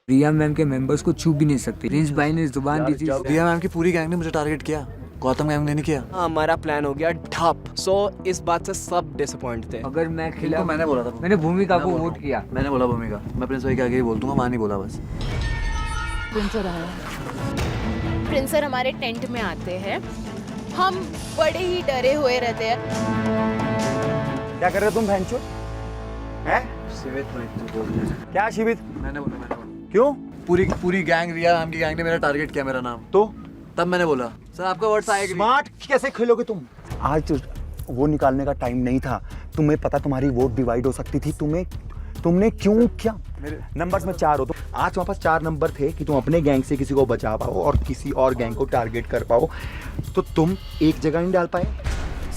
रिया ma'am के members को छू भी नहीं सकते। प्रिंस भाई ने जुबान दी थी। रिया मैम की पूरी गैंग ने मुझे टारगेट किया, गौतम गैंग ने नहीं किया। हमारा प्लान हो गया ठप। सो इस बात से सब डिसअपॉइंट थे। अगर मैं खिला, मैंने बोला था, मैंने भूमिका को वोट किया। मैंने बोला भूमिका, मैं प्रिंस भाई के आगे ही बोल दूंगा, मां नहीं बोला बस। प्रिंस सर हमारे टेंट में आते हैं, हम बड़े ही डरे हुए रहते हैं। क्या कर रहे हो तुम भैंचो? हैं? शिवित बोल रहे हैं। क्या शिवित? मैंने बोला क्यों? पूरी गैंग, रिया मैम की गैंग ने मेरा टारगेट किया, मेरा नाम। तो तब मैंने बोला सर आपका वर्ड्स आएगा। स्मार्ट कैसे खेलोगे तुम? आज तो वो निकालने का टाइम नहीं था। तुम्हें पता तुम्हारी वोट डिवाइड हो सकती थी। तुमने क्यों क्या? नंबर्स में 4 हो तो आज तुम्हारे पास 4 नंबर थे कि तुम अपने गैंग से किसी को बचा पाओ और किसी और गैंग को टारगेट कर पाओ, तो तुम एक जगह नहीं डाल पाए।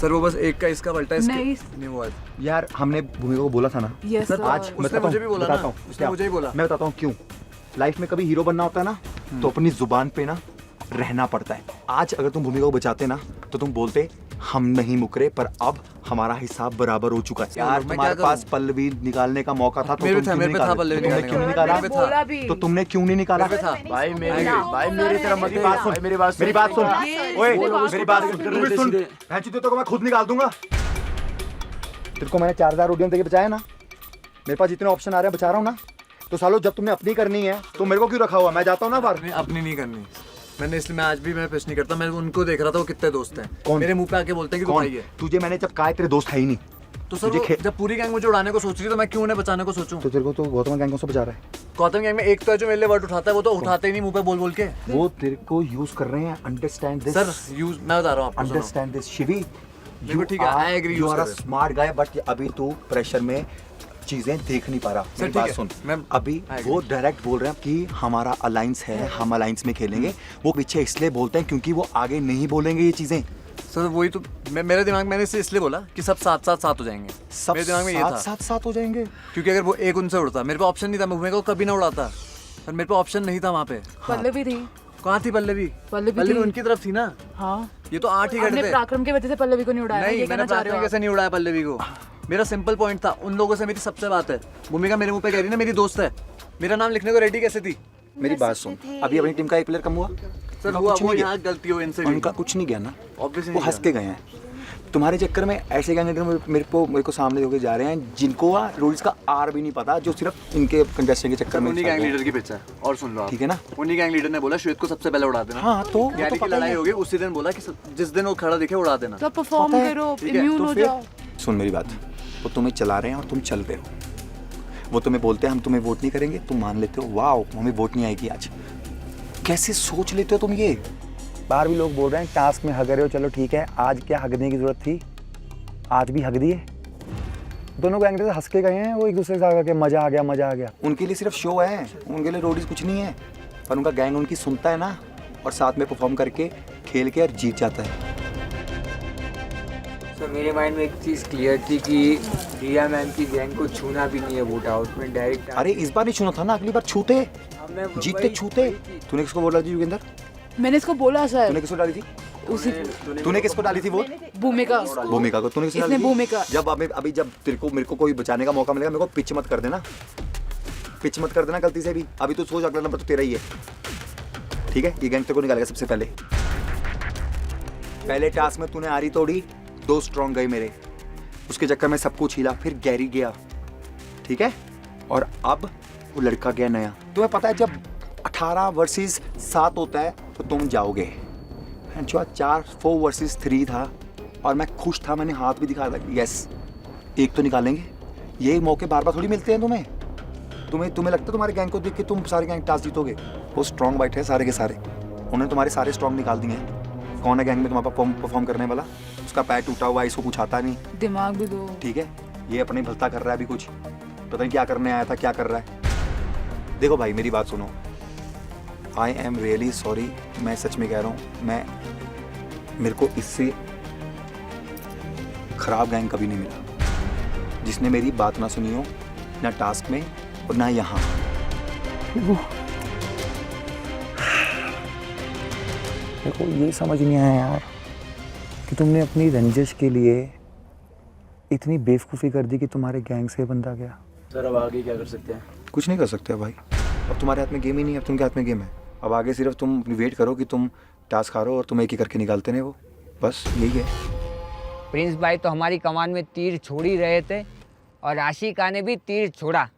सर वो बस एक का इसका पलटा नहीं हुआ यार हमने भूमिका को बोला था ना। सर आज उसने मुझे भी बोला ना, उसने मुझे भी बोला। मैं बताता हूँ क्यों। लाइफ में कभी हीरो बनना होता है ना, तो अपनी जुबान पे ना रहना पड़ता है। आज अगर तुम भूमिका को बचाते ना, तो तुम बोलते हम नहीं मुकरे, पर अब हमारा हिसाब बराबर हो चुका है। यार तुम्हारे पास पल्लवी निकालने का मौका था, तो मेरे तुम पे था पल्लवी तुमने क्यों नहीं निकाला? तो तुमने क्यों नहीं निकाला? भाई मेरी तरफ मत मेरी बात सुन, मेरी बात सुन, ओए मेरी बात सुन। भैंचोद तो मैं खुद निकाल दूंगा। तेरे को मैंने 4000 ओडियम देके बचाया ना। मेरे पास जितने ऑप्शन आ रहे हैं बचा रहा हूँ ना। तो सालो जब तुमने अपनी करनी है तो मेरे को क्यों रखा हुआ? मैं जाता हूँ ना बाहर। अपनी नहीं करनी मैंने, इसलिए मैं आज भी मैं पेश नहीं करता। मैं उनको देख रहा था वो कितने दोस्त हैं। कौन? मेरे मुंह पे आके बोलते हैं कि तू भाई है। तुझे मैंने जब कहा तेरे दोस्त है ही नहीं, तो सर जब पूरी गैंग मुझे उड़ाने को सोच रही है, तो मैं क्यों उन्हें बचाने को सोचूं? तो तेरे को तो गौतम गैंग से बचा रहा है। गौतम गैंग में एक तो है जो मेरे लिए वर्ड उठाता है, वो तो उठाते ही नहीं मुंह पे बोल बोल के। वो तेरे को यूज कर रहे हैं। अंडरस्टैंड दिस सर यूज मैं बता रहा हूँ आपको। Understand this Shivi. देखो ठीक है, I agree, you are a smart guy, but अभी तू प्रेशर में चीजें देख नहीं पा रहा। मेरी बात सुन, अभी वो डायरेक्ट बोल रहे हैं कि हमारा अलायंस है, हम अलायंस में खेलेंगे। वो पीछे इसलिए बोलते हैं क्योंकि वो आगे नहीं बोलेंगे ये चीजें। सर वही तो मेरे दिमाग में मैंने इसलिए बोला कि सब साथ हो जाएंगे। सब मेरे दिमाग में ये था साथ हो जाएंगे, क्योंकि अगर वो एक उनसे उड़ता, मेरे पे ऑप्शन नहीं था, मैं भूमिका को कभी ना उड़ाता। पर मेरे पे ऑप्शन नहीं था वहाँ पे। पल्लवी थी। कहाँ थी पल्लवी? पल्लवी उनकी तरफ थी ना। हाँ ये तो 8 ही घंटे थे। पराक्रम की वजह से पल्लवी को नहीं उड़ाया। नहीं, मैंने पराक्रम कैसे नहीं उड़ाया पल्लवी को? मेरा सिंपल पॉइंट था, उन लोगों से मेरी सबसे बात है। भूमिका मेरे मुंह पे कह रही ना मेरी दोस्त है, मेरा नाम लिखने को रेडी कैसे थी? मेरी बात सुन, अभी अपनी टीम का एक प्लेयर कम हुआ। सर हुआ वो यहाँ गलती हो इनसे, उनका कुछ नहीं गया ना, ऑब्वियसली वो हंस के गए हैं। तुम्हारे चक्कर में ऐसे कैंडिडेट मेरे को सामने होके जा रहे हैं जिनको रूल्स का आर भी नहीं पता, जो सिर्फ इनके कंटेस्टेंट के चक्कर में। उन्हीं गैंग लीडर की पिच है। और सुन लो ठीक है ना, उन्हीं गैंग लीडर ने बोला श्वेत को सबसे पहले उड़ा देना। हाँ तो गैली की लड़ाई होगी उसी दिन, बोला कि जिस दिन वो खड़ा दिखे उड़ा देना। तो परफॉर्म करो, इम्यून हो जाओ। सुन मेरी बात, वो तुम्हें चला रहे हैं और तुम चल रहे हो। वो तुम्हें बोलते हैं हम तुम्हें वोट नहीं करेंगे, तुम मान लेते हो वाओ हमें वोट नहीं आएगी आज। कैसे सोच लेते हो तुम ये? बाहर भी लोग बोल रहे हैं टास्क में हग रहे हो, चलो ठीक है। आज क्या हगने की जरूरत थी? आज भी हग दिए। दोनों गैंग से हंस के गए हैं वो एक दूसरे से आकर के, मजा आ गया। उनके लिए सिर्फ शो है, उनके लिए रोडीज कुछ नहीं है। पर उनका गैंग उनकी सुनता है ना, और साथ में परफॉर्म करके खेल के और जीत जाता है। तो मेरे माइंड में एक चीज़ क्लियर थी कि रिया मैम की गैंग को छूना भी नहीं है वोट आउट में डायरेक्ट। अरे इस बार नहीं छूना था ना, अगली बार छूते, जीतते छूते। तूने किसको बोला थी योगेंद्र? मैंने इसको बोला सर। तूने किसको डाली थी? तूने किसको डाली थी वोट? भूमिका को। तूने किसको डाली थी? भूमिका। जब अभी जब मेरे को कोई बचाने का मौका मिलेगा, मेरे को पिच मत कर देना, गलती से भी। अभी तो सोच अगला नंबर तो तेरा ही है, ठीक है? ये गैंग तेरे को निकालेगा सबसे पहले टास्क में तूने आरी तोड़ी, 2 स्ट्रॉन्ग गए मेरे, उसके चक्कर में सब कुछ हिला, फिर गैरी गया, ठीक है? और अब वो लड़का गया नया। तुम्हें पता है जब 18 वर्सेस 7 होता है तो तुम जाओगे। 4 वर्सेस 3 था और मैं खुश था, मैंने हाथ भी दिखाया था, यस एक तो निकालेंगे। ये मौके बार बार थोड़ी मिलते हैं तुम्हें लगता है तुम्हारे गैंग को देख के तुम सारे गैंग टास्क जीतोगे? वो स्ट्रॉन्ग बाइट है सारे के सारे, उन्होंने तुम्हारे सारे स्ट्रॉन्ग निकाल दिए हैं। कौन है गैंग में तुम्हारा परफॉर्म करने वाला? उसका पैर टूटा हुआ है, इसको कुछ आता नहीं, दिमाग भी दो, ठीक है? ये अपनी भलता कर रहा है अभी, कुछ पता नहीं क्या करने आया था, क्या कर रहा है। देखो भाई मेरी बात सुनो, आई एम रियली सॉरी, मैं सच में कह रहा हूँ, मेरे को इससे खराब गैंग कभी नहीं मिला जिसने मेरी बात ना सुनी हो, ना टास्क में और ना यहाँ। मेरे को ये समझ नहीं आया यार कि तुमने अपनी रंजिश के लिए इतनी बेवकूफ़ी कर दी कि तुम्हारे गैंग से बंदा गया। सर अब आगे क्या कर सकते हैं? कुछ नहीं कर सकते भाई, अब तुम्हारे हाथ में गेम ही नहीं है, अब तुम के हाथ में गेम है। अब आगे सिर्फ तुम वेट करो कि तुम टास्क हारो और तुम एक ही करके निकालते नहीं वो, बस यही है। प्रिंस भाई तो हमारी कमान में तीर छोड़ ही रहे थे और आशिका ने भी तीर छोड़ा,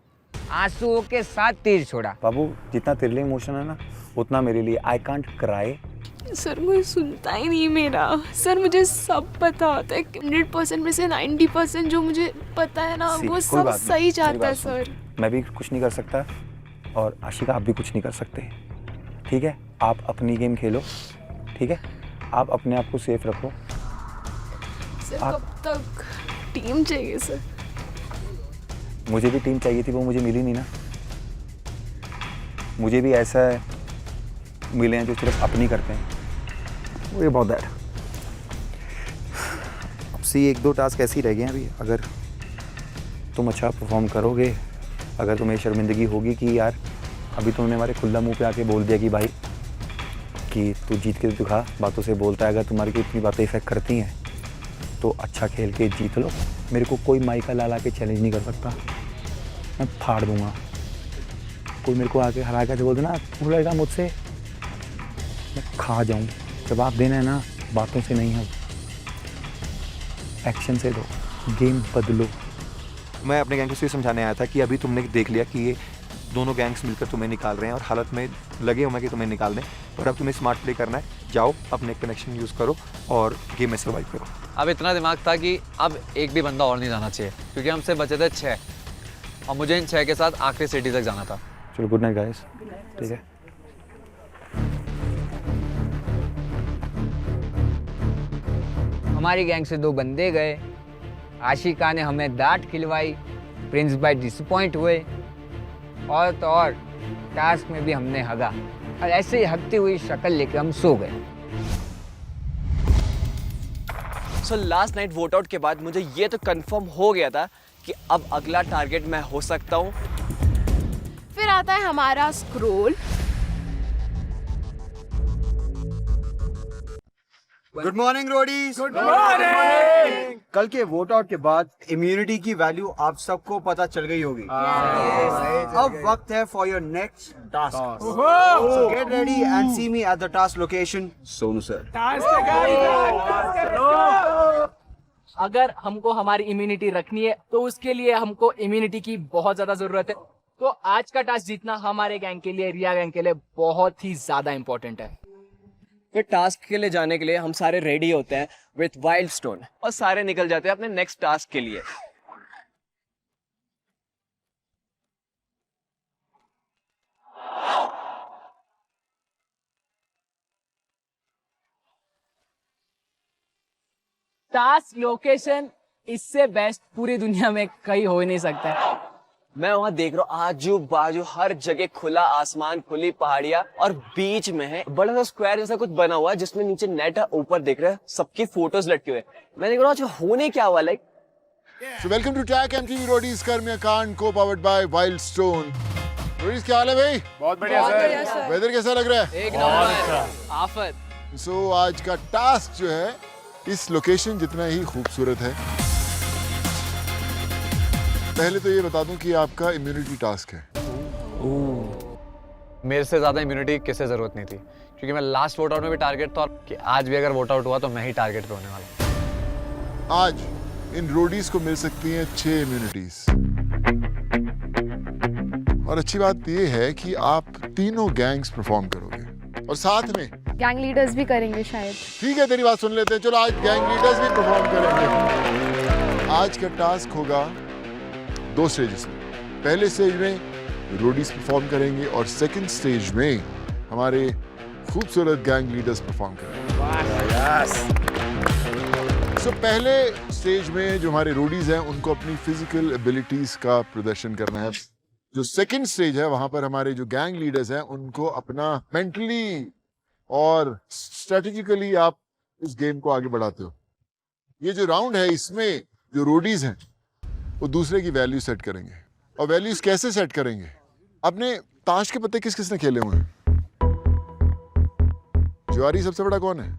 आंसुओं के साथ तीर छोड़ा। बाबू जितना तेरे लिए इमोशन है ना उतना मेरे लिए। I can't cry. सर कोई सुनता ही नहीं मेरा। सर मुझे सब पता होता है, 100% में से 90% जो मुझे पता है ना वो सब सही जाता है सर। मैं भी कुछ नहीं कर सकता और आशिका आप भी कुछ नहीं कर सकते, ठीक है? आप अपनी गेम खेलो, ठीक है? आप अपने आप को सेफ रखो। सर कब तक टीम चाहिए सर? मुझे भी टीम चाहिए थी, वो मुझे मिली नहीं ना। मुझे भी ऐसा मिले हैं जो सिर्फ अपनी करते हैं। वो ये बहुत दैट। अब से 1-2 टास्क ऐसे ही रह गए हैं अभी। अगर तुम अच्छा परफॉर्म करोगे, अगर तुम्हें शर्मिंदगी होगी कि यार अभी तुमने हमारे खुला मुंह पे आके बोल दिया कि भाई कि तू जीत के दिखा, बातों से बोलता है, अगर तुम्हारी इतनी बातें इफेक्ट करती हैं तो अच्छा खेल के जीत लो। मेरे को कोई माइका ला के चैलेंज नहीं कर सकता, मैं फाड़ दूंगा। कोई मेरे को आके हरा के बोल देना तू लड़ेगा मुझसे, मैं खा जाऊं। जवाब देना है ना बातों से नहीं है, एक्शन से दो, गेम बदलो। मैं अपने गैंग को ये समझाने आया था कि अभी तुमने देख लिया कि ये दोनों गैंग्स मिलकर तुम्हें निकाल रहे हैं और हालत में लगे हुए हैं कि तुम्हें निकाल दें, और अब तुम्हें स्मार्ट प्ले करना है। जाओ अपने कनेक्शन यूज़ करो और गेम में सर्वाइव करो। अब इतना दिमाग था कि अब एक भी बंदा और नहीं जाना चाहिए, क्योंकि हमसे बचे थे 6 और मुझे इन 6 के साथ आखिरी सिटी तक जाना था। चलो गुड नाइट गाइस, ठीक है? हमारी गैंग से 2 बंदे गए, आशिका ने हमें डांट खिलवाई, प्रिंस भाई डिसअपॉइंट हुए, और तो और टास्क में भी हमने हगा, और ऐसे ही हगती हुई शक्ल लेकर हम सो गए। So last night vote out के बाद मुझे ये तो कंफर्म हो गया था कि अब अगला टारगेट मैं हो सकता हूँ। फिर आता है हमारा scroll. Good morning Roadies. Good morning. कल के वोट आउट के बाद इम्यूनिटी की वैल्यू आप सबको पता चल गई होगी। अब वक्त है for your next task. So get ready and see me at the task location. Sonu sir. अगर हमको हमारी इम्यूनिटी रखनी है तो उसके लिए हमको इम्यूनिटी की बहुत ज्यादा जरूरत है। तो आज का टास्क जीतना हमारे गैंग के लिए, रिया गैंग के लिए बहुत ही ज्यादा इंपॉर्टेंट है। फिर टास्क के लिए जाने के लिए हम सारे रेडी होते हैं विथ वाइल्ड स्टोन और सारे निकल जाते हैं अपने नेक्स्ट टास्क के लिए। टास्क लोकेशन इससे बेस्ट पूरी दुनिया में कहीं हो ही नहीं सकता है। मैं वहाँ देख रहा हूँ आजू बाजू हर जगह खुला आसमान, खुली पहाड़ियाँ, और बीच में है बड़ा सा स्क्वायर जैसा कुछ बना हुआ है जिसमें नीचे नेट है, ऊपर देख रहे हैं सबकी फोटोज लटके हुए। मैं देख रहा हूँ होने क्या वाला है। So welcome to Track MTV Roadies Karmya Khan co-powered by Wild Stone. Roadies क्या हाल है भाई? बहुत बढ़िया सर। वेदर कैसा लग रहा है? एक नंबर आफत। So आज का टास्क जो है इस लोकेशन जितना ही खूबसूरत है। पहले तो ये बता दूं कि आपका इम्यूनिटी टास्क है। मेरे से ज़्यादा इम्यूनिटी किसे ज़रूरत नहीं थी, क्योंकि मैं लास्ट वोट आउट में भी टारगेट था कि आज भी अगर वोट आउट हुआ तो मैं ही टारगेट पे होने वाला हूं। आज इन रोडीज को मिल सकती हैं 6 इम्यूनिटीज, और अच्छी बात ये है कि आप तीनों गैंग्स परफॉर्म करोगे और साथ में गैंग लीडर्स भी करेंगे शायद। ठीक है, तेरी बात सुन लेते हैं। चलो आज गैंग लीडर्स भी परफॉर्म करेंगे। आज का टास्क होगा 2 स्टेजेस में। पहले स्टेज में रोडीज परफॉर्म करेंगे और सेकंड स्टेज में हमारे खूबसूरत गैंग लीडर्स परफॉर्म करेंगे। सो पहले स्टेज में जो हमारे रोडीज हैं उनको अपनी फिजिकल एबिलिटीज का प्रदर्शन करना है। जो सेकंड स्टेज है वहां पर हमारे जो गैंग लीडर्स हैं उनको अपना मेंटली और स्ट्रेटेजिकली आप इस गेम को आगे बढ़ाते हो। ये जो राउंड है इसमें जो रोडीज हैं वो दूसरे की वैल्यू सेट करेंगे। और वैल्यूज कैसे सेट करेंगे? अपने ताश के पत्ते किस किसने खेले हुए हैं? जुआरी सबसे बड़ा कौन है?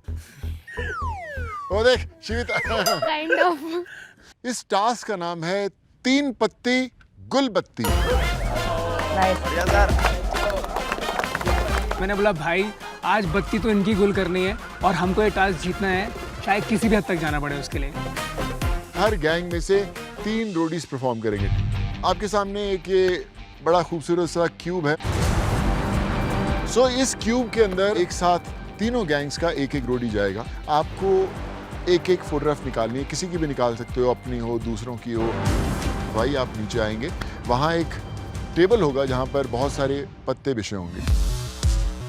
वो देख शिविता। Kind of. इस टास्क का नाम है 3 पत्ती गुल बत्ती। मैंने बोला भाई आज बत्ती तो इनकी गुल करनी है और हमको ये टास्क जीतना है, शायद किसी भी हद तक जाना पड़े उसके लिए। हर गैंग में से 3 रोडीज परफॉर्म करेंगे। आपके सामने एक ये बड़ा खूबसूरत सा क्यूब है। सो इस क्यूब के अंदर एक साथ तीनों गैंग्स का एक एक रोडी जाएगा। आपको एक एक फोटोग्राफ निकालनी है, किसी की भी निकाल सकते हो, अपनी हो, दूसरों की हो। भाई आप नीचे आएंगे, वहाँ एक टेबल होगा जहाँ पर बहुत सारे पत्ते बिछे होंगे,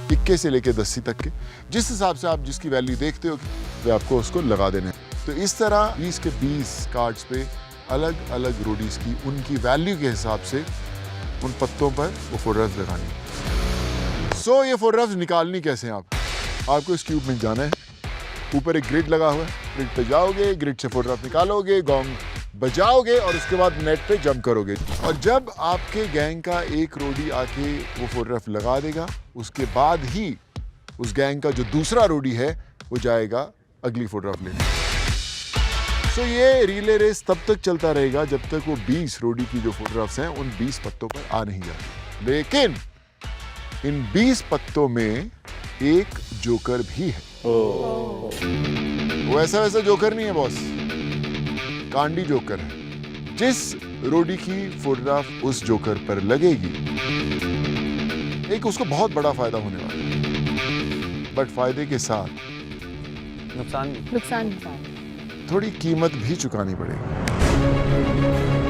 21 से लेकर 10 तक के। जिस हिसाब से आप जिसकी वैल्यू देखते हो वे आपको उसको लगा देने हैं। तो इस तरह 20 के 20 कार्ड्स पे अलग अलग रोडीज की उनकी वैल्यू के हिसाब से उन पत्तों पर वो फोटोग्राफ लगानी। सो ये फोटोग्राफ निकालनी कैसे हैं आपको इस क्यूब में जाना है, ऊपर एक ग्रिड लगा हुआ है, ग्रिड पे जाओगे, ग्रिड से फोटोग्राफ निकालोगे, गोंग बजाओगे और उसके बाद नेट पे जंप करोगे। और जब आपके गैंग का एक रोडी आके वो फोटोग्राफ लगा देगा, उसके बाद ही उस गैंग का जो दूसरा रोडी है वो जाएगा अगली फोटोग्राफ लेने। सो ये रिले रेस तब तक चलता रहेगा जब तक वो 20 रोडी की जो फोटोग्राफ्स हैं उन 20 पत्तों पर आ नहीं जाती। लेकिन इन 20 पत्तों में एक जोकर भी है। वो ऐसा वैसा जोकर नहीं है बॉस, कांडी जोकर है। जिस रोडी की फोटोग्राफ उस जोकर पर लगेगी, एक उसको बहुत बड़ा फायदा होने वाला है, बट फायदे के साथ नुकसान थोड़ी कीमत भी चुकानी पड़ेगी।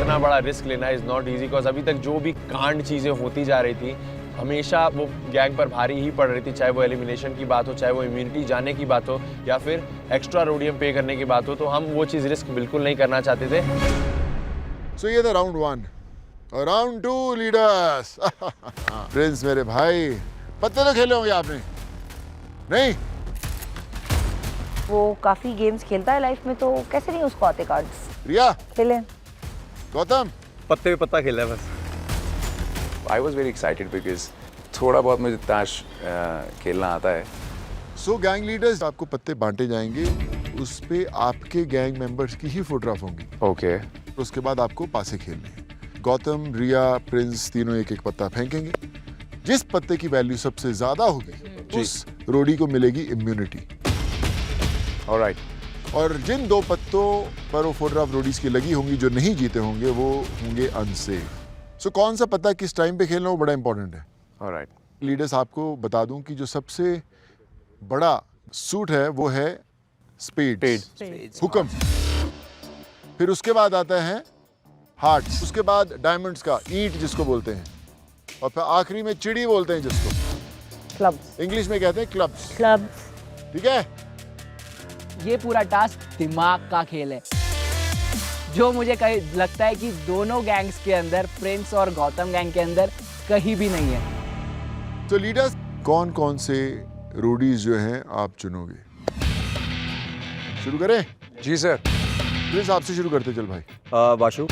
इतना बड़ा रिस्क लेना इज नॉट इजी, बिकॉज अभी तक जो भी कांड चीजें होती जा रही थी हमेशा वो गैंग पर भारी ही पड़ रही थी, चाहे वो एलिमिनेशन की बात हो, चाहे वो इम्यूनिटी जाने की बात हो, या फिर एक्स्ट्रा रोडियम पे करने की बात हो। तो हम वो चीज़ रिस्क बिल्कुल नहीं करना चाहते थे। सो ये था राउंड 1 और राउंड 2 लीडर्स। प्रिंस मेरे भाई, पत्ते तो खेले होंगे आपने? नहीं? वो काफी गेम्स खेलता है लाइफ में, तो कैसे नहीं उसको आते कार्ड्स? रिया खेले। गौतम पत्ते पे पत्ता खेला है बस। I was very excited because थोड़ा बहुत मुझे ताश खेलना आता है। सो गैंग लीडर्स आपको पत्ते बांटे जाएंगे, उस पे आपके गैंग मेंबर्स की ही फोटोग्राफ होंगी। ओके। उसके बाद आपको पासे खेलने हैं। गौतम, रिया, प्रिंस तीनों एक एक पत्ता फेंकेंगे। जिस पत्ते की वैल्यू सबसे ज्यादा होगी उस रोडी को मिलेगी इम्यूनिटी। ऑलराइट। और जिन 2 पत्तों पर वो फोटोग्राफ रोडीज की लगी होंगी जो नहीं जीते होंगे वो होंगे अनसेफ। सो कौन सा पत्ता किस टाइम पे खेलना वो बड़ा इंपॉर्टेंट है। ऑलराइट। लीडर्स आपको बता दूं कि जो सबसे बड़ा सूट है वो है स्पेड, हुक्म। फिर उसके बाद आता है हार्ट्स, उसके बाद डायमंड्स का ईंट जिसको बोलते हैं, और फिर आखिरी में चिड़ी बोलते हैं जिसको क्लब्स, इंग्लिश में कहते हैं क्लब्स। ठीक है। ये पूरा टास्क दिमाग का खेल है, जो मुझे कहीं लगता है कि दोनों गैंग्स के अंदर, प्रिंस और गौतम गैंग के अंदर कहीं भी नहीं है। तो लीडर्स कौन कौन से रोडीज जो हैं आप चुनोगे? शुरू करें? जी सर। प्लीज आपसे शुरू करते चल भाई। वाशु,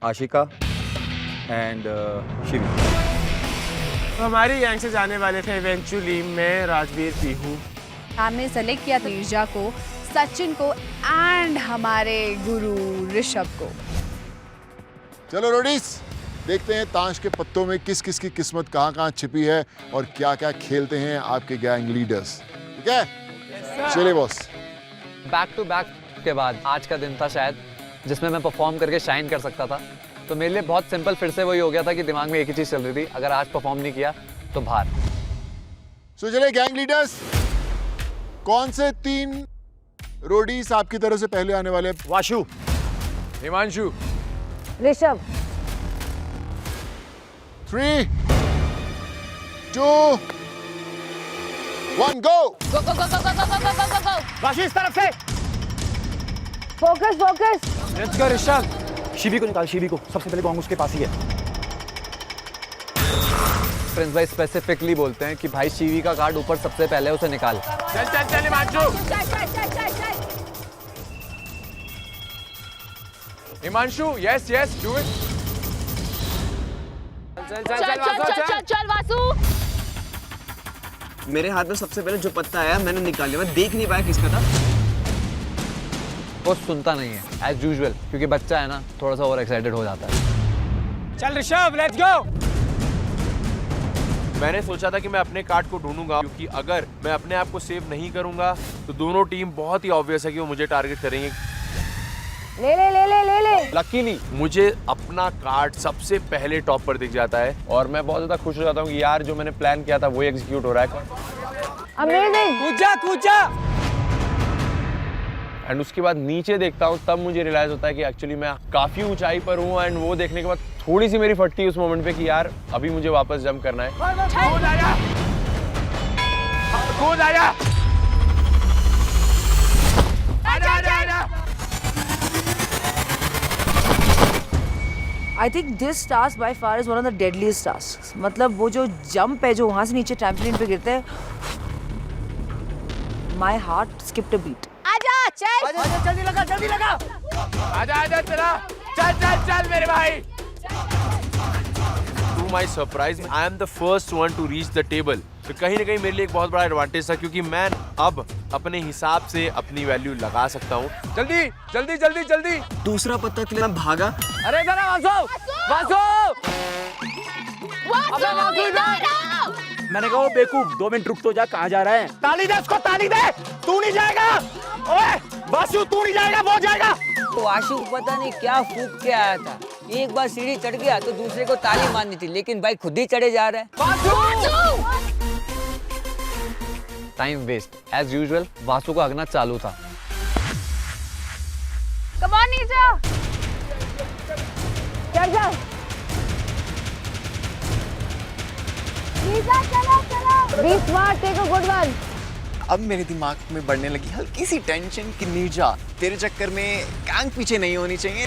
आशिका एंड शिवी। हमारी गैंग से जाने वाले थे इवेंचुअली मैं, राजवीर, पीहू। हमने सेलेक्ट किया था नीरजा को, सचिन को एंड हमारे गुरु ऋषभ को। चलो रोडीज, देखते हैं ताश के पत्तों में किस किस की किस्मत कहाँ कहाँ छिपी है और क्या क्या खेलते हैं आपके गैंग लीडर्स। ठीक है? चलिए बॉस। बैक टू बैक के बाद आज का दिन था शायद जिसमें मैं परफॉर्म करके शाइन कर सकता था। तो मेरे लिए बहुत सिंपल फिर से वही हो गया था कि दिमाग में एक ही चीज़ चल रही थी, अगर आज परफॉर्म नहीं किया तो बाहर। सो चलिए गैंग लीडर्स, कौन से 3 रोडीज आपकी तरफ से पहले आने वाले? वाशु, हिमांशु, ऋषभ। 3, 2, 1 गो। गो गो गो गो गो गो गो गो गो। वाशु इस तरफ से। Focus focus. Let's go Rishabh. Shivi को निकाल, शिवी को। सबसे पहले गॉन्ग उसके पास ही है। प्रिंस भाई स्पेसिफिकली बोलते हैं कि भाई शिवी का कार्ड ऊपर सबसे पहले उसे निकाल। चल चल चल Himanshu. Himanshu, yes yes, do it. चल वासु। मेरे हाथ में सबसे पहले जो पत्ता आया मैंने निकाल लिया, मैं देख नहीं पाया किसका था। वो सुनता नहीं है एज यूजुअल, क्योंकि बच्चा है ना, थोड़ा सा ओवर एक्साइटेड हो जाता है। चल ऋषभ, लेट्स गो। मैंने सोचा था कि मैं अपने कार्ड को ढूंढूंगा, क्योंकि अगर मैं अपने आप को सेव नहीं करूंगा तो दोनों टीम बहुत ही ऑब्वियस है कि वो मुझे टारगेट करेंगे। ले ले ले ले ले ले। लकीली मुझे अपना कार्ड सबसे पहले टॉप पर दिख जाता है और मैं बहुत ज्यादा खुश हो जाता हूँ कि यार जो मैंने प्लान किया था वो एग्जीक्यूट हो रहा है। अमेजिंग। कूचा कूचा। एंड उसके बाद नीचे देखता हूँ, तब मुझे रियलाइज होता है कि एक्चुअली मैं काफी ऊंचाई पर हूँ। एंड वो देखने के बाद थोड़ी सी मेरी फटती है उस मोमेंट पे कि यार अभी मुझे वापस जंप करना है। कूद आया, कूद आया। I think this task by far is one of the deadliest task. मतलब वो जो जंप है जो वहां से नीचे ट्रैम्पोलिन पे गिरते हैं, my heart skipped a beat. आजा चल, आजा जल्दी लगा, जल्दी लगा। आजा आजा चला, चल चल चल मेरे भाई। To my surprise, I am the first one to reach the table. तो कहीं ना कहीं मेरे लिए एक बहुत बड़ा एडवांटेज था, क्योंकि मैं अब अपने हिसाब से अपनी वैल्यू लगा सकता हूँ। जल्दी जल्दी जल्दी जल्दी। दूसरा पत्ता के लिए भागा। अरे इधर आ वासु, वासु। मैंने कहा वो बेवकूफ, 2 मिनट रुक तो जा, कहाँ जा रहा है? ताली दे उसको, ताली दे। तू नहीं जाएगा। ओए वासु, तू नहीं जाएगा, वो जाएगा। वासु पता नहीं क्या फूक के आया था, एक बार सीढ़ी चढ़ गया तो दूसरे को ताली मारनी थी, लेकिन भाई खुद ही चढ़े जा रहा है। Time waste as usual. Vasu को हगना चालू था। कम ऑन नीचा, चल जा नीचा, चलो चलो। Be smart, take a good one. अब मेरे दिमाग में बढ़ने लगी हल्की सी टेंशन कि नीरजा तेरे चक्कर में गैंग पीछे नहीं होनी चाहिए।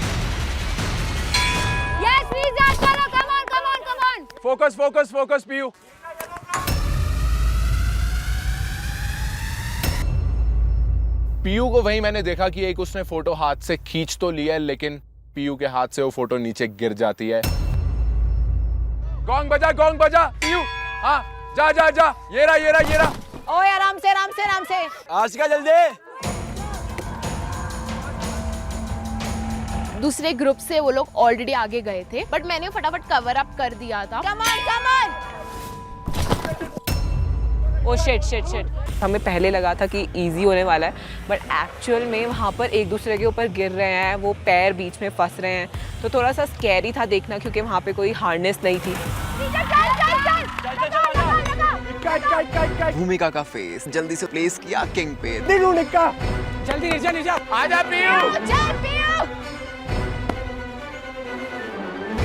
यस नीचा, चलो, come on come on come on. Focus focus focus Piyu. Piyu को वहीं मैंने देखा कि एक उसने फोटो हाथ से खींच तो लिया है, लेकिन पीयू के हाथ से वो फोटो नीचे गिर जाती है। गोंग बजा पीयू। हाँ जा जा जा, ये रहा ये रहा ये रहा। ओए आराम से आराम से आराम से। आज का जल्दी। दूसरे ग्रुप से वो लोग ऑलरेडी आगे गए थे, बट मैंने फटाफट कवर अप कर दिया था। Come on. Oh shit shit shit. हमें पहले लगा था कि इजी होने वाला है, बट एक्चुअल में वहाँ पर एक दूसरे के ऊपर गिर रहे हैं, वो पैर बीच में फंस रहे हैं, तो थोड़ा सा स्कैरी था देखना, क्योंकि वहाँ पे कोई हार्नेस नहीं थी। भूमिका का फेस जल्दी से प्लेस किया किंग पे। जल्दी नीचा नीचा। आजा पीयू।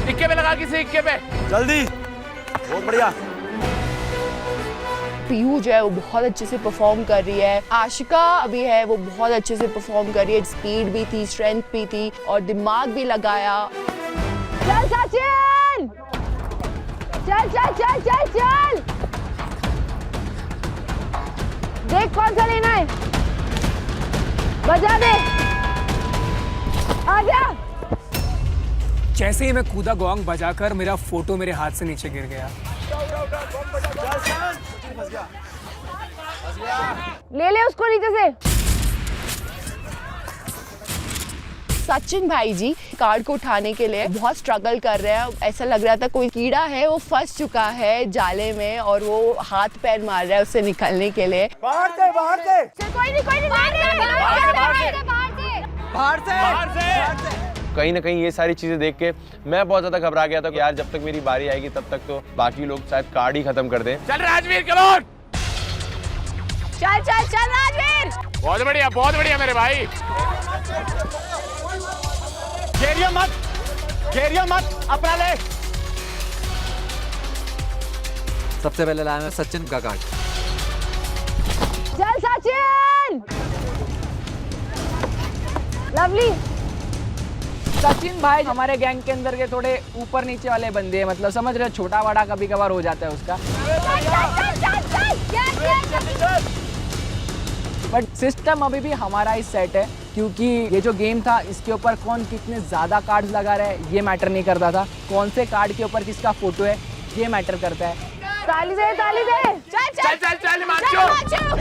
इक्के पे लगा, किसी इक्के पे जल्दी। बहुत बढ़िया। पीयू जो है वो बहुत अच्छे से परफॉर्म कर रही है। आशिका अभी है वो बहुत अच्छे से परफॉर्म कर रही है। स्पीड भी थी, स्ट्रेंथ भी थी और दिमाग भी लगाया। चल सचिन, चल चल चल चल चल। देख कौन सा लेना है, बजा दे। आजा। जैसे ही मैं कूदा गोंग बजाकर मेरा फोटो मेरे हाथ से नीचे गिर गया। ले उसको नीचे से। सचिन भाई जी कार्ड को उठाने के लिए बहुत स्ट्रगल कर रहे हैं। ऐसा लग रहा था कोई कीड़ा है वो फंस चुका है जाले में और वो हाथ पैर मार रहा है उससे निकलने के लिए। बाहर से कोई नहीं बाहर से। कहीं ना कहीं ये सारी चीजें देख के मैं बहुत ज्यादा घबरा गया था कि यार जब तक मेरी बारी आएगी तब तक तो बाकी लोग शायद कार्ड ही खत्म कर दें। चल राजवीर, कम ऑन। चल चल चल राजवीर। बहुत बढ़िया मेरे भाई। घेरियो मत, अपना ले। सबसे पहले लाया मैं सचिन का कार्ड। चल सचिन। लवली। सचिन भाई हमारे गैंग के अंदर के थोड़े ऊपर नीचे वाले बंदे हैं, मतलब समझ रहे, छोटा बड़ा कभी कभार हो जाता है उसका। बट सिस्टम अभी भी हमारा ही सेट है, क्योंकि ये जो गेम था इसके ऊपर कौन कितने ज्यादा कार्ड्स लगा रहा है ये मैटर नहीं करता था, कौन से कार्ड के ऊपर किसका फोटो है ये मैटर करता है। ताली दे चल चल चल माचो।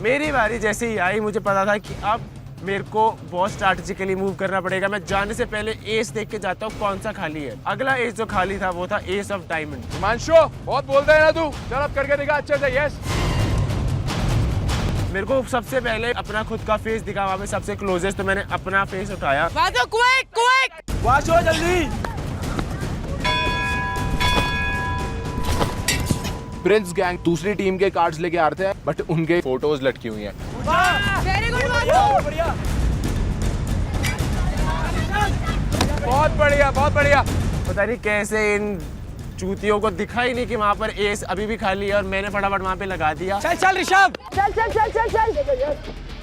मेरी बारी जैसे ही आई मुझे पता था कि अब मेरे को बहुत स्ट्रैटेजिकली मूव करना पड़ेगा। मैं जाने से पहले एस देख के जाता हूँ कौन सा खाली है। अगला एस जो खाली था वो था एस ऑफ डायमंड। हिमांशु बहुत बोलता है ना तू, चल अब करके दिखा अच्छे से। यस, मेरे को सबसे पहले अपना खुद का फेस दिखा, वहाँ पे सबसे क्लोजेस्ट, तो मैंने अपना फेस उठाया। वाश हो जल्दी। प्रिंस गैंग दूसरी टीम के कार्ड्स लेके आ रहे थे, बट उनके फोटोज लटकी हुई हैं। बहुत बढ़िया बहुत बढ़िया। पता नहीं कैसे इन चूतियों को दिखा ही नहीं कि वहाँ पर एस अभी भी खाली है, और मैंने फटाफट वहाँ पे लगा दिया। चल चल ऋषभ, चल चल चल चल चल,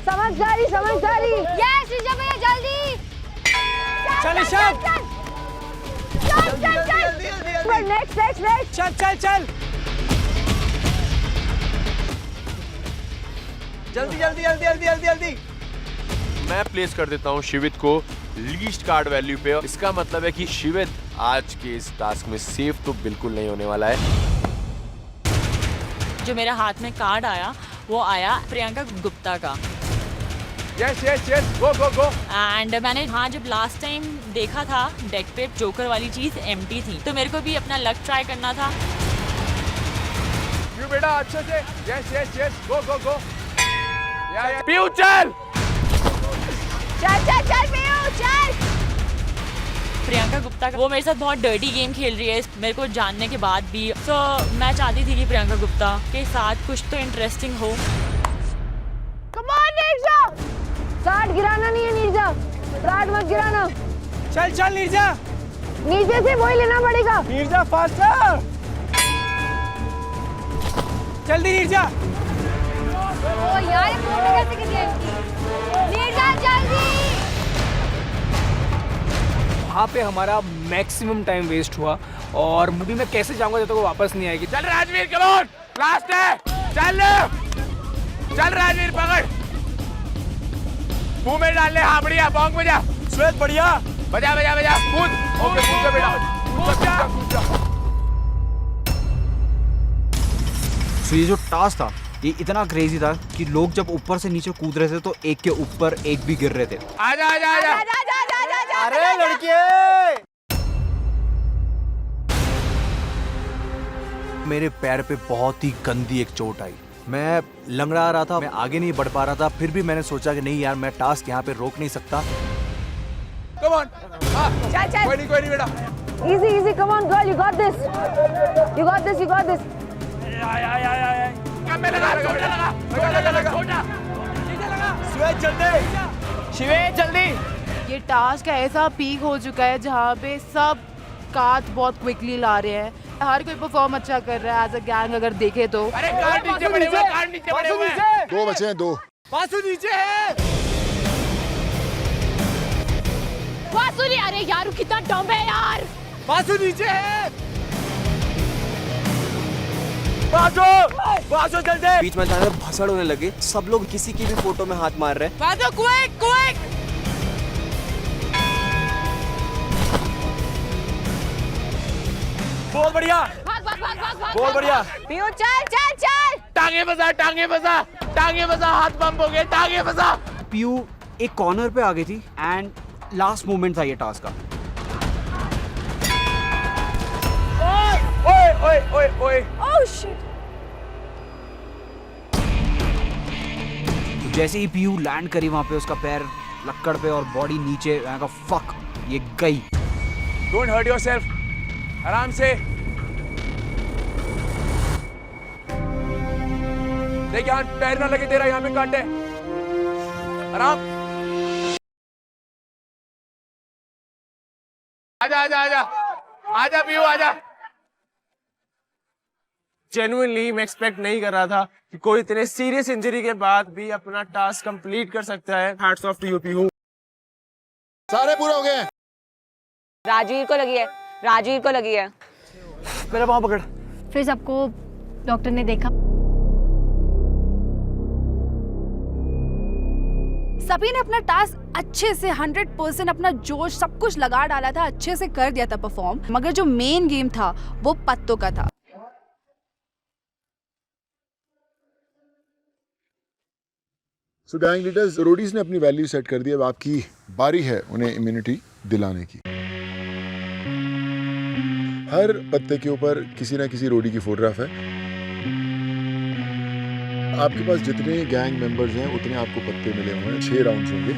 समझदारी समझदारी। यस ऋषभ भैया जल्दी। चल ऋषभ, चल चल चल, नेक्स्ट नेक्स्ट नेक्स्ट, चल चल चल, जल्दी जल्दी जल्दी जल्दी जल्दी जल्दी। मैं प्लेस कर देता हूँ शिवित को लीस्ट कार्ड वैल्यू पे। इसका मतलब है कि शिवित आज के इस टास्क में सेफ तो बिल्कुल नहीं होने वाला है। जो मेरे हाथ में कार्ड आया वो आया प्रियंका गुप्ता का। Yes yes yes, go go go. And मैंने हाँ जब लास्ट टाइम देखा था डेक पे जोकर वाली चीज एम्प्टी थी, तो मेरे को भी अपना लक ट्राई करना था। यू बेटा अच्छे से। यस यस यस, गो गो गो। या पीयू चल चल चल चल पीयू चल। प्रियंका गुप्ता वो मेरे साथ बहुत डर्टी गेम खेल रही है मेरे को जानने के बाद भी, तो मैं चाहती थी कि प्रियंका गुप्ता के साथ कुछ तो इंटरेस्टिंग हो। कम ऑन नीरजा, कार्ड गिराना नहीं है नीरजा, कार्ड मत गिराना। चल चल नीरजा, नीचे से वही लेना पड़ेगा। नीरजा फास्टर, जल्दी नीरजा। ओ यार ये फोटो कैसे खींची है इनकी? नीरजा जल्दी। वहाँ पे हमारा मैक्सिमम टाइम वेस्ट हुआ और मूवी में कैसे जाऊंगा जब तक वो वापस नहीं आएगी। चल राजवीर, कम ऑन, लास्ट है। चल चल राजवीर, पकड़, मुंह में डाल ले। हाँ बढ़िया, बॉन्ग बजा। श्वेत बढ़िया, बजा बजा बजा, कूद। ओके कूद जा बेटा, कूद जा कूद जा। तो ये जो टास्क था ये इतना क्रेजी था कि लोग जब ऊपर से नीचे कूद रहे थे तो एक के ऊपर एक भी गिर रहे थे। आजा आजा आजा। अरे लड़के, मेरे पैर पे बहुत ही गंदी एक चोट आई। मैं लंगड़ा रहा था, मैं आगे नहीं बढ़ पा रहा था, फिर भी मैंने सोचा कि नहीं यार मैं टास्क यहाँ पे रोक नहीं सकता। कम ऑन, चल चल, कोई नहीं बेटा। Easy easy, come on girl, you got this, you got this, you got this. श्वेत जल्दी, शिवेश जल्दी। ये टास्क ऐसा पीक हो चुका है जहाँ पे सब कार्ड बहुत क्विकली ला रहे हैं, हर कोई परफॉर्म अच्छा कर रहा है एज अ गैंग अगर देखे तो। अरे कार्ड नीचे पड़े हुए, कार्ड नीचे पड़े हुए हैं। दो बचे हैं, दो। बासु नीचे है। बासुरी, अरे यार कितना डम है यार। बासु नीचे है। बासु जल्दी। बीच में अचानक भसड़ होने लगे, सब लोग किसी की भी फोटो में हाथ मार रहे हैं। Basu quick quick. बहुत बढ़िया, भाग भाग भाग भाग भाग। बहुत बढ़िया। पीयू चल चल चल। टांगे फंसा, टांगे फंसा, टांगे फंसा, हाथ पंप हो गए, टांगे फंसा। पीयू एक कॉर्नर पे आ गई थी एंड लास्ट मोमेंट था ये टास्क का। ओए ओए ओए ओए। Oh shit. जैसे ही पीयू लैंड करी वहां पे उसका पैर लक्कड़ पे और बॉडी नीचे, मैंने कहा फक ये गई। डोंट हर्ट योरसेल्फ, आराम से। देख यहाँ पैर ना लगे तेरा, यहाँ पे काटे। आराम। आजा आजा आजा आजा पीयू आजा। जेन्युइनली मैं एक्सपेक्ट नहीं कर रहा था कि कोई इतने सीरियस इंजरी के बाद भी अपना टास्क कंप्लीट कर सकता है। Hats off to you Piyu. सारे पूरे हो गए। राजवीर को लगी है, राजवीर को लगी है। मेरा पाँव पकड़। फिर सबको डॉक्टर ने देखा, सभी ने अपना टास्क अच्छे से 100% अपना जोश सब कुछ लगा डाला था, अच्छे से कर दिया था परफॉर्म, मगर जो मेन गेम था वो पत्तों का था। सो गैंग लीडर्स, रोडीज ने अपनी वैल्यू सेट कर दी, अब आपकी बारी है उन्हें इम्यूनिटी दिलाने की। हर पत्ते के ऊपर किसी ना किसी रोडी की फोटोग्राफ है। आपके पास जितने गैंग मेंबर्स हैं उतने आपको पत्ते मिले हुए हैं। 6 राउंड्स होंगे।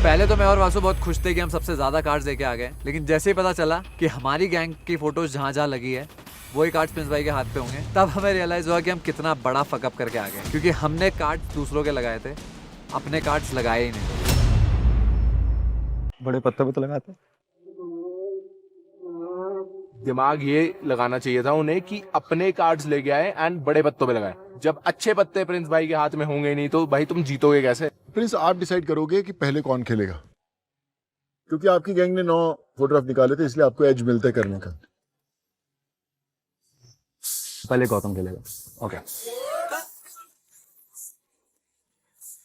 पहले तो मैं और वासु बहुत खुश थे कि हम सबसे ज्यादा कार्ड्स लेके आ गए, लेकिन जैसे ही पता चला कि हमारी गैंग की फोटोज जहाँ जहाँ लगी है वही कार्ड्स प्रिंस भाई के हाथ पे होंगे, तब हमें रियलाइज हुआ कि हम कितना बड़ा फकअप करके आ गए, क्योंकि हमने कार्ड्स दूसरों के लगाए थे, अपने कार्ड्स लगाए ही नहीं। बड़े पत्तों पे तो लगाते। दिमाग ये लगाना चाहिए था उन्हें कि अपने कार्ड्स लेके आए एंड बड़े पत्तों पे लगाए। जब अच्छे पत्ते प्रिंस भाई के हाथ में होंगे नहीं तो भाई तुम जीतोगे कैसे? प्रिंस, आप डिसाइड करोगे कि पहले कौन खेलेगा, क्योंकि आपकी गैंग ने 9 फोटोग्राफ निकाले थे, इसलिए आपको एज मिलता है करने का। पहले गौतम खेलेगा। ओके।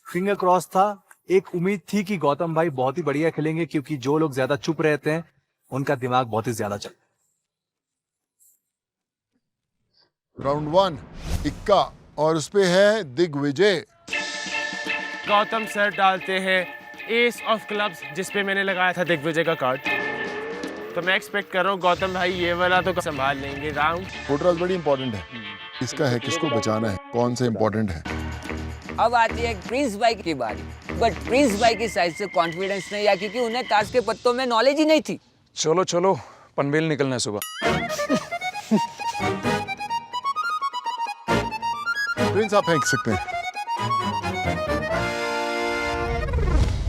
फिंगर क्रॉस था। एक उम्मीद थी कि गौतम भाई बहुत ही बढ़िया खेलेंगे, क्योंकि जो लोग ज्यादा चुप रहते हैं उनका दिमाग बहुत ही ज्यादा चलता है। राउंड 1 इक्का और उस पे है दिग्विजय। गौतम सर डालते हैं एस ऑफ क्लब्स, जिसपे मैंने लगाया था दिग्विजय का कार्ड। तो मैं एक्सपेक्ट कर रहा हूँ गौतम भाई ये वाला तो संभाल लेंगे राउंड। फोटोग्राफ बड़ी इंपॉर्टेंट है, इसका है किसको बचाना है, कौन सा इंपॉर्टेंट है। अब आती है प्रिंस भाई की बारी, बट प्रिंस भाई की साइड से कॉन्फिडेंस नहीं आया, क्योंकि उन्हें ताश के पत्तों में नॉलेज ही नहीं थी। चलो चलो, पनवेल निकलना है सुबह। प्रिंस, आप फेंक सकते हैं।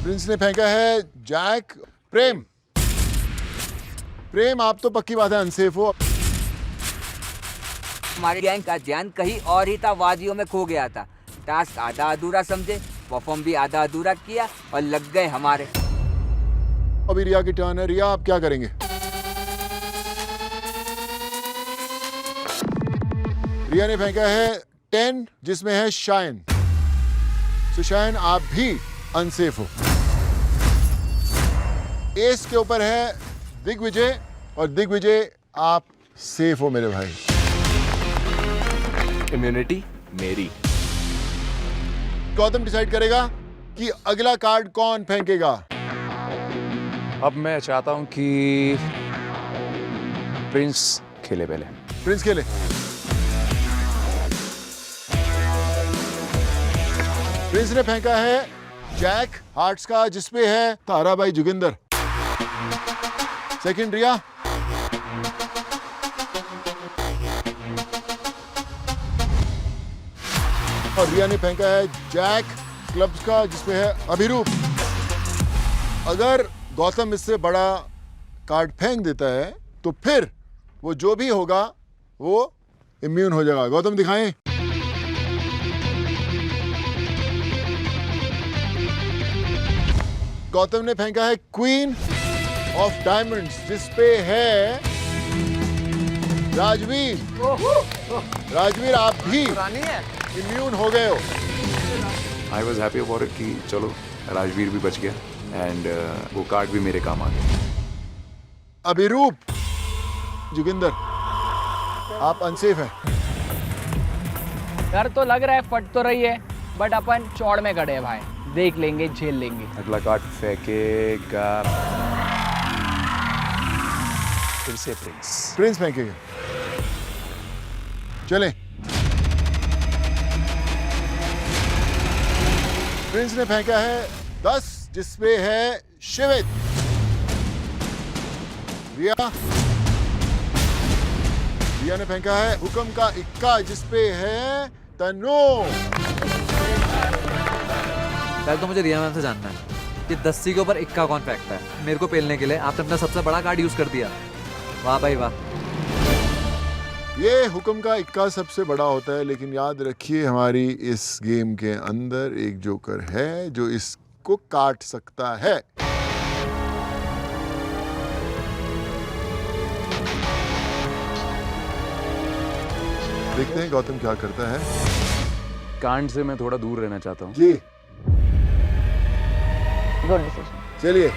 प्रिंस ने फेंका है जैक। प्रेम, प्रेम आप तो पक्की बात है अनसेफ हो। हमारी गैंग का ध्यान कहीं और ही था, वादियों में खो गया था। टास्क आधा अधूरा समझे, परफॉर्म भी आधा अधूरा किया और लग गए हमारे। अभी रिया की टर्न है। रिया, आप क्या करेंगे? रिया ने फेंका है 10, जिसमें है शाइन। तो शाइन, आप भी अनसेफ हो। एस के ऊपर है दिग्विजय, और दिग्विजय आप सेफ हो मेरे भाई। इम्यूनिटी मेरी। गौतम डिसाइड करेगा कि अगला कार्ड कौन फेंकेगा। अब मैं चाहता हूं कि प्रिंस खेले पहले। प्रिंस खेले। प्रिंस ने फेंका है जैक हार्ट्स का, जिसपे है ताराबाई जोगिंदर। सेकंड रिया। और रिया ने फेंका है जैक क्लब्स का, जिसपे है अभिरूप। अगर गौतम इससे बड़ा कार्ड फेंक देता है तो फिर वो जो भी होगा वो इम्यून हो जाएगा। गौतम दिखाएं। गौतम ने फेंका है क्वीन ऑफ डायमंड्स, जिसपे है राजवीर। राजवीर, आप भी इम्यून हो गए हो। I was happy about it कि चलो राजवीर भी बच गया एंड वो कार्ड भी मेरे काम आ गया। अभिरूप जोगिंदर, आप अनसेफ हैं। डर तो लग रहा है, फट तो रही है, बट अपन चौड़ में खड़े हैं भाई, देख लेंगे, झेल लेंगे। अगला कार्ड फेंकेगा फिर से प्रिंस। प्रिंस फेंकेगा। चलें। प्रिंस ने फेंका है 10, जिसपे है शिवित। रिया ने फेंका है हुक्म का इक्का, जिसपे है तनु। पहले तो मुझे रिया मैम से जानना है कि 10 के ऊपर इक्का कौन फेंकता है। मेरे को पेलने के लिए आपने अपना सबसे बड़ा कार्ड यूज कर दिया। वाह भाई वाह। ये हुक्म का इक्का सबसे बड़ा होता है, लेकिन याद रखिए हमारी इस गेम के अंदर एक जोकर है जो इसको काट सकता है। देखते हैं गौतम क्या करता है। कांड से मैं थोड़ा दूर रहना चाहता हूँ। जी, गुड डिसीजन। चलिए।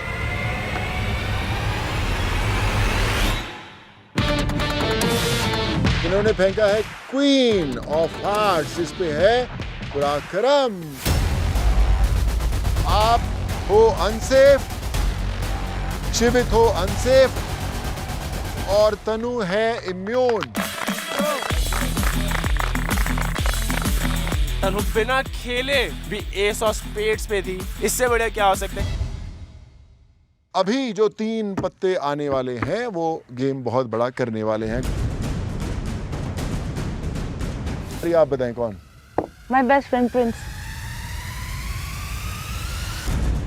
इन्होंने फेंका है क्वीन ऑफ हार्ट्स, इस पे है पराक्रम। आप हो अनसेफ, शिवित हो अनसेफ और तनु है इम्यून। तनु बिना खेले भी एस ऑफ स्पेड्स पे थी, इससे बढ़िया क्या हो सकता है। अभी जो 3 पत्ते आने वाले हैं वो गेम बहुत बड़ा करने वाले हैं। अरे आप बताएं कौन? My best friend Prince.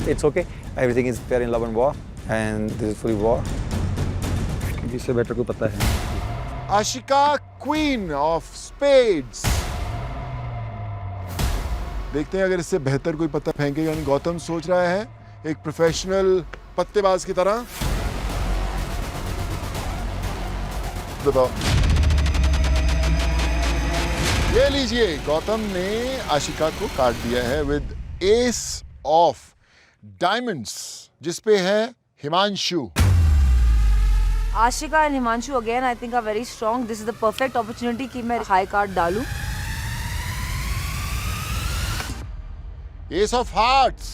It's okay. Everything is fair in love and war, and this is fully war. इससे बेटर को पता है। Ashika queen of spades. देखते हैं अगर इससे बेहतर कोई पत्ता फेंकेगा। यानी गौतम सोच रहा है एक प्रोफेशनल पत्तेबाज की तरह। बताओ। ये लीजिए, गौतम ने आशिका को काट दिया है विद एस ऑफ डायमंड्स, जिसपे है Himanshu. Ashika and Himanshu again I think are very strong. This is the perfect opportunity कि मैं high card डालूं. Ace of Hearts.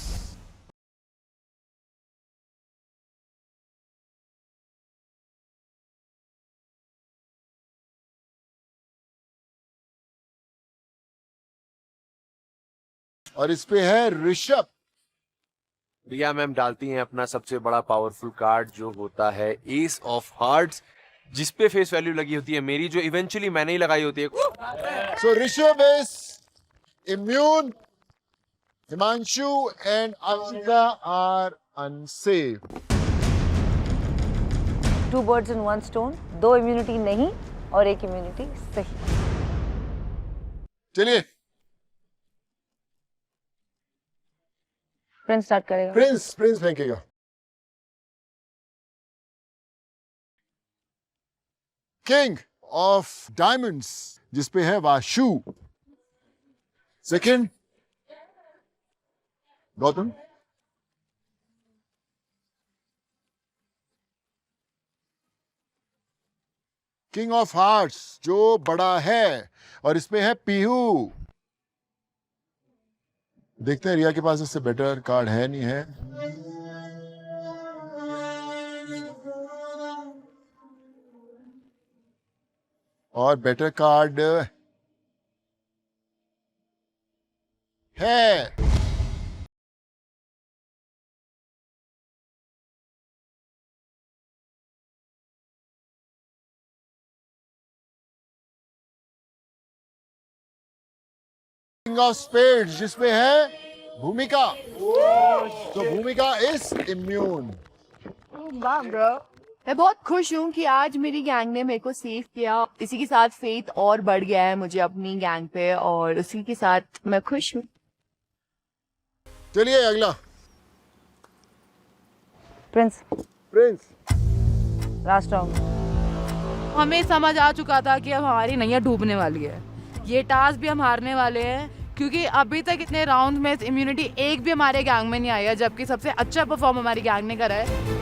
और इस पे है ऋषभ। रिया मैम डालती हैं अपना सबसे बड़ा पावरफुल कार्ड जो होता है एस ऑफ हार्ट्स, जिसपे फेस वैल्यू लगी होती है मेरी, जो इवेंचुअली मैंने ही लगाई होती है। So Rishabh is immune, Himanshu and Ashika are unsafe. 2 birds in 1 stone. 2 immunity नहीं और 1 immunity सही। चलिए Prince स्टार्ट करेगा। प्रिंस फेंकेगा। किंग ऑफ डायमंड्स, जिसपे है Vashu. Second Gautam. King of hearts जो बड़ा है और इसपे है पीहू। देखते हैं रिया के पास इससे बेटर कार्ड है नहीं है। और बेटर कार्ड है। किंग ऑफ स्पेड्स, जिसपे है भूमिका। तो भूमिका इज इम्यून। वाह ब्रो, मैं बहुत खुश हूँ कि आज मेरी गैंग ने मेरे को सेव किया। इसी के साथ फेथ और बढ़ गया है मुझे अपनी गैंग पे, और उसी के साथ मैं खुश हूँ। चलिए अगला। Prince last round. हमें समझ आ चुका था कि अब हमारी नैया डूबने वाली है। ये टास्क भी हम हारने वाले हैं, क्योंकि अभी तक इतने राउंड में इम्यूनिटी एक भी हमारे गैंग में नहीं आई है, जबकि सबसे अच्छा परफॉर्म हमारी गैंग ने करा है।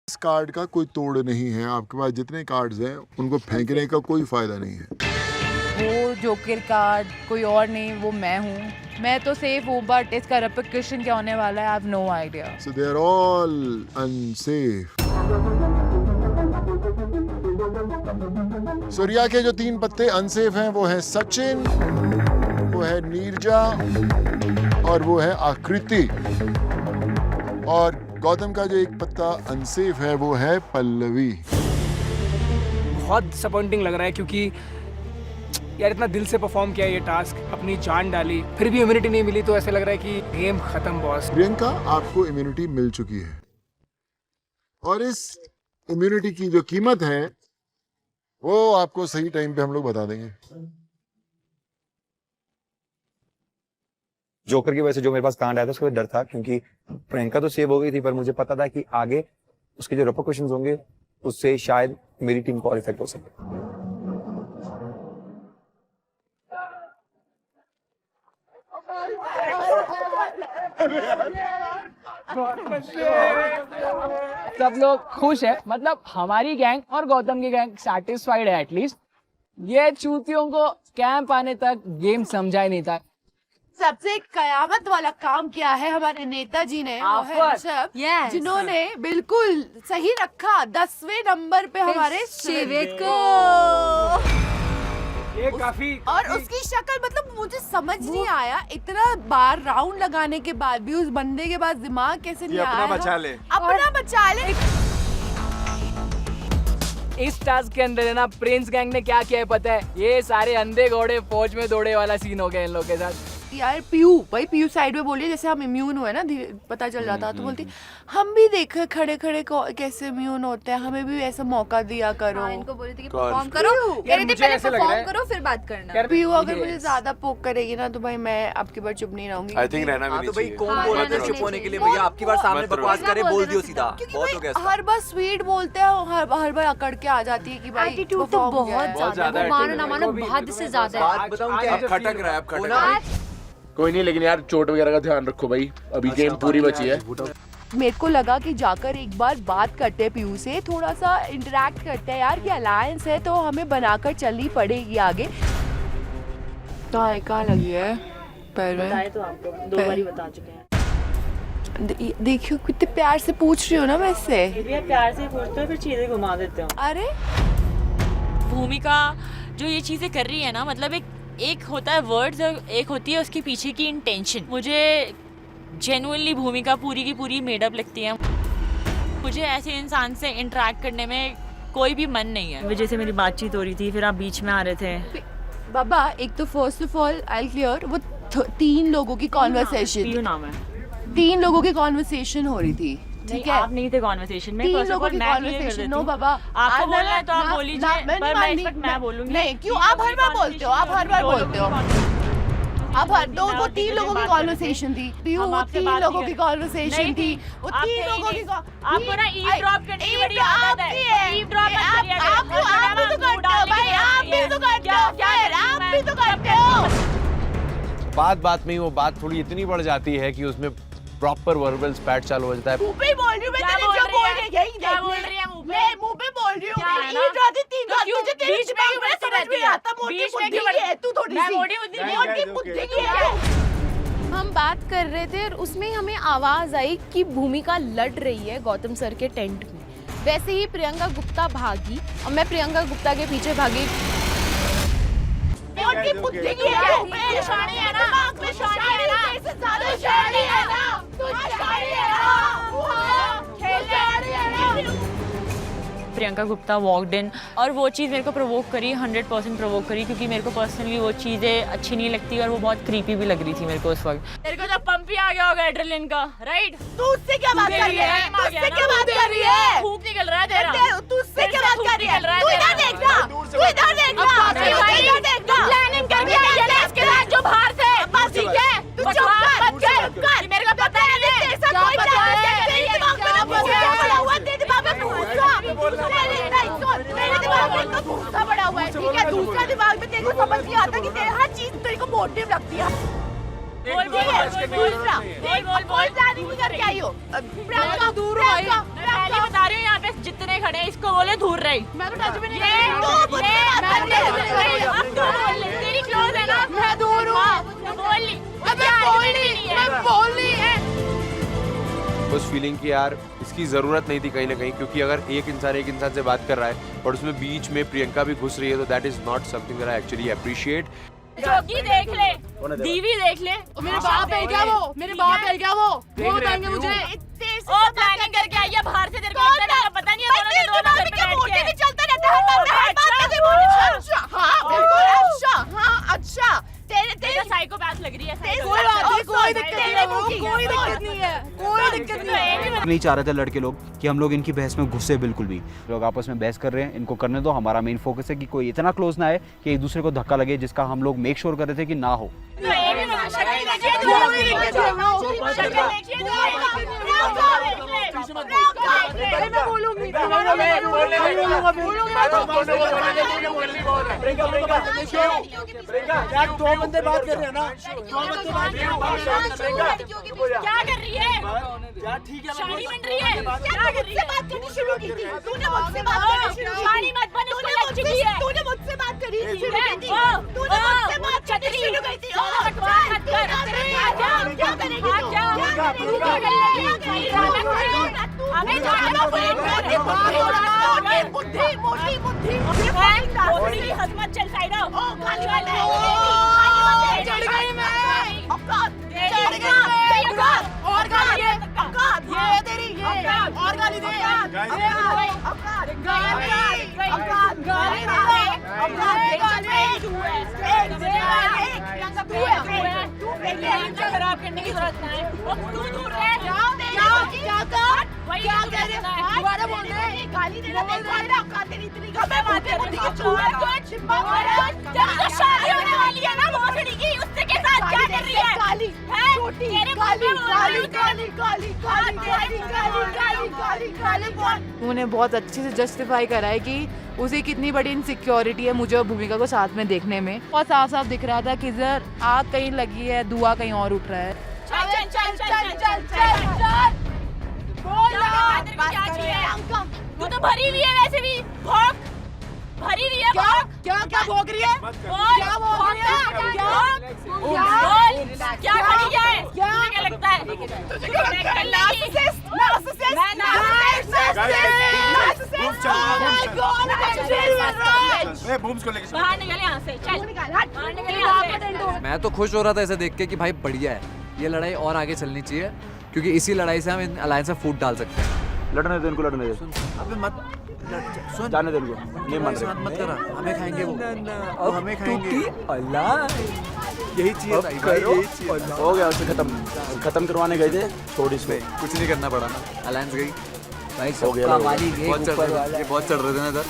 इस कार्ड का कोई तोड़ नहीं है। आपके पास जितने कार्ड्स हैं उनको फेंकने का कोई फायदा नहीं है। वो जोकर कार्ड कोई और नहीं, वो मैं हूँ। मैं तो सेफ हूँ, बट इसका रेपरकशन क्या होने वाला है I have no idea. So they are all unsafe. Surya के जो 3 पत्ते अनसेफ हैं वो है सचिन, वो है नीरजा और वो है आकृति। और गौतम का जो एक पत्ता अनसेफ है वो है पल्लवी। बहुत डिसअपॉइंटिंग लग रहा है, क्योंकि यार इतना दिल से परफॉर्म किया ये टास्क, अपनी जान डाली, फिर भी इम्यूनिटी नहीं मिली, तो ऐसे लग रहा है कि गेम खत्म बॉस। प्रियंका, आपको इम्यूनिटी मिल चुकी है और इस इम्यूनिटी की जो कीमत है वो आपको सही टाइम पे हम लोग बता देंगे। जोकर की वजह से जो मेरे पास कांड आया था उसका डर था, क्योंकि प्रियंका तो सेव हो गई थी, पर मुझे पता था कि आगे उसके जो रिपरकशंस होंगे उससे शायद मेरी टीम को और इफेक्ट हो सके। सब लोग खुश है, मतलब हमारी गैंग और गौतम की गैंग सेटिस्फाइड है एटलीस्ट। ये चूतियों को कैंप आने तक गेम समझा ही नहीं था। सबसे कयामत वाला काम किया है हमारे नेताजी ने, वो है ऋषभ, जिन्होंने बिल्कुल सही रखा 10वें नंबर पे हमारे शिविक को। ये काफी और उसकी शक्ल, मतलब मुझे समझ नहीं आया, इतना बार राउंड लगाने के बाद भी उस बंदे के पास दिमाग कैसे नहीं आया। अपना बचा ले, अपना बचा ले। इस टास्क के अंदर है ना, प्रिंस गैंग ने क्या किया है पता है? ये सारे अंधे घोड़े फौज में दौड़े वाला सीन हो गया इन लोगों के साथ। यार पीयू साइड में बोलिए, जैसे हम इम्यून हुए ना, पता चल जाता, तो बोलती हम भी देखे खड़े खड़े कैसे इम्यून होते हैं, हमें भी ऐसा मौका दिया करो। इनको बोली थी कि परफॉर्म करो, कह रही थी पहले परफॉर्म करो फिर बात करना। पीयू अगर मुझे ज्यादा पोक करेगी ना तो भाई मैं आपकी बार चुप नहीं रहूंगी। आई थिंक रहना भी नहीं चाहिए। कौन बोल रहा है चुप होने के लिए? भैया आपकी बार सामने बकवास करे, बोल दियो सीधा। बहुत हो गया। हर बार स्वीट बोलते हैं, हर बार अकड़ के आ जाती है कि भाई एटीट्यूड तो बहुत ज्यादा है, मानो ना मानो हद से ज्यादा है। बात बताऊं क्या? खटक रहा है, अब खटक रहा है। कोई नहीं, लेकिन यार चोट वगैरह का ध्यान रखो भाई, अभी गेम पूरी बची है। मेरे को लगा कि जाकर एक बार बात करते हैं पीयू से, थोड़ा सा इंटरेक्ट करते हैं यार, कि अलायंस है तो हमें बनाकर चलनी पड़ेगी आगे। कहाँ लगी है पैर में? बताए तो आपको 2 बार बता चुके हैं। देखियो कितने प्यार से पूछ रही हो ना मैं इससे। भैया प्यार से पूछते हो फिर चीजें घुमा देते हो। अरे भूमिका जो ये चीजें कर रही है ना, मतलब एक होता है वर्ड्स और एक होती है उसके पीछे की इंटेंशन। मुझे जेन्युइनली भूमिका पूरी की पूरी मेडअप लगती है। मुझे ऐसे इंसान से इंटरेक्ट करने में कोई भी मन नहीं है। वजह से मेरी बातचीत हो रही थी, फिर आप बीच में आ रहे थे। बाबा एक तो first of all I clear, वो 3 लोगों की कॉन्वर्सेशन, नाम है 3 लोगों की कॉन्वर्सेशन हो रही थी, ठीक है? आप नहीं थे कॉन्वर्सेशन में। 3 लोगों की कॉन्वर्सेशन। नो बाबा, आपको बोलना है तो आप बोल लीजिए, पर मैं इस वक्त मैं बोलूंगी। नहीं, क्यों आप हर बार बोलते हो? आप हर बार बोलते हो। अब हर दो वो 3 लोगों की कॉन्वर्सेशन थी, वो 3 लोगों की कॉन्वर्सेशन थी, वो 3 लोगों की। आपको ना ईवड्रॉप करने की बड़ी आदत है। ईवड्रॉप आप भी तो करते हो भाई, आप भी तो करते हो, आप भी तो करते हो। बात में ही वो बात थोड़ी इतनी बढ़ जाती है कि उसमें प्रॉपर वर्बल स्पैट चालू हो जाता है। मुंह पे बोल रही हूँ मैं, तेरे जो बोल रही है यही देख ले। मैं मुंह पे बोल रही हूँ, ये जाती 3 तुझे तेरे बीच में मैं समझ में आता, मोटी बुद्धि है तू, थोड़ी सी मोटी बुद्धि की है। हम बात कर रहे थे और उसमें हमें आवाज आई कि भूमिका लड़ रही है गौतम सर के टेंट में। वैसे ही प्रियंका गुप्ता भागी और मैं प्रियंका गुप्ता के पीछे भागी। मोटी बुद्धि की है, शानी है ना, शानी है ना, इससे ज्यादा शानी है ना, तू शानी है ना, शानी है ना। प्रियंका गुप्ता वॉकड इन और वो चीज़ मेरे को प्रोवोक करी, 100% प्रोवोक करी, क्योंकि मेरे को पर्सनली वो चीज़ें अच्छी नहीं लगती और वो बहुत क्रीपी भी लग रही थी मेरे को उस वक्त। तेरे को तो पंप ही आ गया होगा एड्रेनलिन का, राइट? तू उससे क्या बात कर रही है? तुझसे क्या बात कर रही है? भूख निकल रहा है तेरा। तू उससे क्या बात कर रही है? तू इधर देखना, तू इधर देखना, इधर देखना। प्लानिंग कर दिया ये इसके साथ जो बाहर से, ठीक है? तू चुप कर, मेरे को पता है तेरे साथ कोई प्लान नहीं है। तेरे दिमाग में ना भूसा पड़ा हुआ है, तेरे दिमाग में भूसा, मेरे दिमाग में तो भूसा पड़ा हुआ है, ठीक है? दूसरा दिमाग में तेरे को समझ नहीं आता कि तेरे हर चीज तेरे को मोटिव लगती है। बोल प्लानिंग करके आई हो। प्रियंका दूर हो, मैं बता रही हूँ यहाँ पे जितने खड़े हैं इसको बोले दूर रही। मैं तो टच भी नहीं तेरी क्लोज है ना, मैं दूर हूँ। बोल ली है उस फीलिंग की यार इसकी जरूरत नहीं थी कहीं ना कहीं, क्योंकि अगर एक इंसान से बात कर रहा है और उसमें बीच में प्रियंका भी घुस रही है तो that is not something that I actually appreciate. Jogi देख ले, दीवी देख ले, मेरे बाप है क्या वो? मेरे बाप है क्या वो बताएंगे मुझे। ओ प्लानिंग करके आई है बाहर से, तेरे को पता नहीं है दोनों के दोनों पे मोटे भी चलता रहता है। अच्छा, हाँ बिल्कुल, अच्छा, हाँ अच्छा। तेरे साइकोपैथ लग रही है। कोई बात नहीं, कोई कोई दिक्कत नहीं है, कोई दिक्कत नहीं है, कोई दिक्कत नहीं है। नहीं चाह रहे थे लड़के लोग कि हम लोग इनकी बहस में घुसे बिल्कुल भी। लोग आपस में बहस कर रहे हैं, इनको करने दो। हमारा मेन फोकस है कि कोई इतना क्लोज ना है कि एक दूसरे को धक्का लगे, जिसका हम लोग मेक श्योर कर रहे थे कि ना हो। दो बंदे बात कर रहे हैं ना, क्या कर रही है यार? ठीक है, शानी बन रही है, क्या कर रही है? बात करनी शुरू की थी तूने, मुझसे बात करनी शुरू की। शानी मत बन, उसको लग चुकी है। तूने मुझसे बात करी थी, तूने मुझसे बात करनी शुरू की थी। क्या करेगी तू? हमें जाना बुद्धि मोटी बुद्धि की हजमत चल साइड चढ़ गई मैं, चढ़ गई और गाली दे, ये तेरी और गाली दे, खराब करने की जरूरत नहीं है। तू दूर रह, क्या कह रहे हो? दोबारा बोल रहे, गाली देना तेरी इतनी गंदे बातें होती है। जब शादी होने वाली है ना भोसड़ी की, उससे के साथ क्या कर रही है? गाली तेरे उन्होंने बहुत अच्छे से जस्टिफाई करा है कि उसे कितनी बड़ी इनसिक्योरिटी है मुझे और भूमिका को साथ में देखने में। बहुत साफ साफ दिख रहा था कि इधर आग कहीं लगी है, धुआं कहीं और उठ रहा है। तू तो भरी हुई है, वैसे भी भरी हुई है। क्या भोग रही है? क्या भोग रही है? क्या खड़ी है? क्या लगता है? बाहर निकल यहाँ से, चल बाहर निकल यहाँ से। मैं तो खुश हो रहा था इसे देख के कि भाई बढ़िया है, ये लड़ाई और आगे चलनी चाहिए, क्योंकि इसी लड़ाई से हम इन अलायंस में फूट डाल सकते हैं। लड़ने दे इनको, लड़ने दे। अबे मत सुन, जाने दे इनको, नहीं मान रहे। मत करा, हमें खाएंगे वो, हमें खाएंगे। अल्लाह, यही चाहिए था भाई, यही चाहिए। हो गया, उसे खत्म करवाने गए थे, छोड़ इसको। कुछ नहीं करना पड़ा ना, अलायंस गई भाई, हो गया, सबका वाली गई, बहुत चढ़ रहे थे ना इधर।